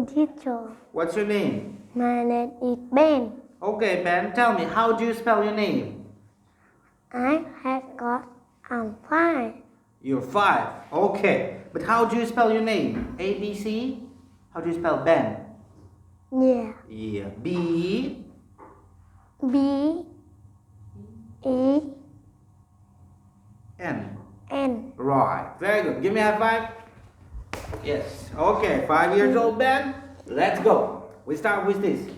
afternoon, teacher. What's your name? My name is Ben. Okay, Ben, tell me, how do you spell your name? I have got 5. You're 5. Okay, but how do you spell your name? A, B, C? How do you spell Ben? Yeah. Yeah. B. B E N. N. Right. Very good. Give me a high five. Yes. Okay. 5 years old, Ben. Let's go. We start with this.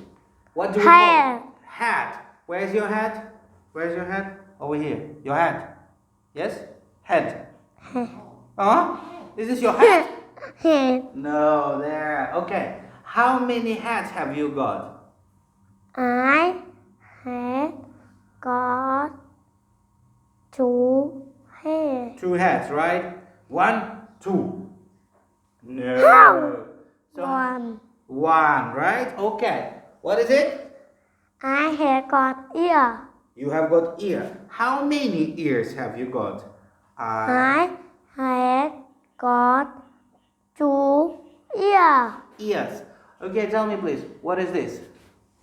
What do we Hat. call? Hat. Where's your hat? Where's your hat? Over here. Your hat. Yes? Head. Huh? Is this your hat? Hat. No, there. Okay. How many hats have you got? I have got 2 hats. 2 hats, right? 1, 2. No. So, 1. 1, right? Okay. What is it? I have got ear. You have got ear. How many ears have you got? I have got 2 ears. Ears. Okay, tell me please. What is this?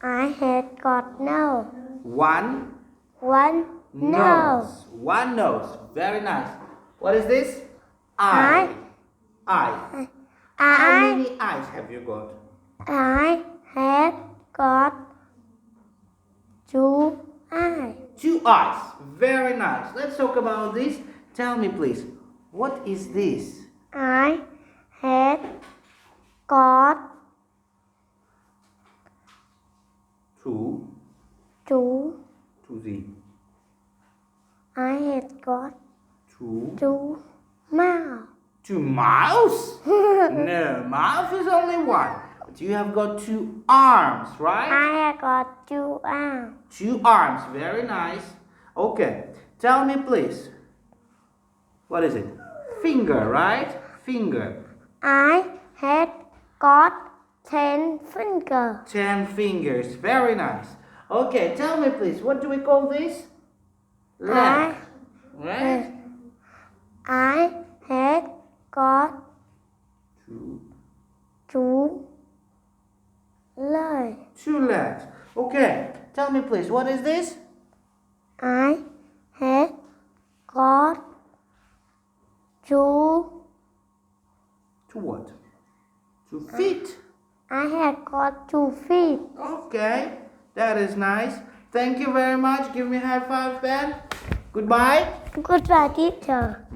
I have got nose. 1 1 nose. 1 nose. Very nice. What is this? Eye. Eye. How many eyes have you got? I have got 2 eyes. 2 eyes. Very nice. Let's talk about this. Tell me please. What is this? I have got 2. 2. 2 I have got 2. 2 mouths. 2 mouths? No, mouth is only 1. But you have got 2 arms, right? I have got 2 arms. 2 arms. Very nice. Okay. Tell me please. What is it? Finger, right? Finger. I have got 10 fingers. 10 fingers. Very nice. Okay. Tell me please. What do we call this? Leg. Right? I have got 2 legs. 2 legs. Okay. Tell me please. What is this? I have got 2. 2 what? 2 feet. I have got 2 feet. Okay. That is nice. Thank you very much. Give me a high five, Ben. Goodbye. Goodbye, teacher.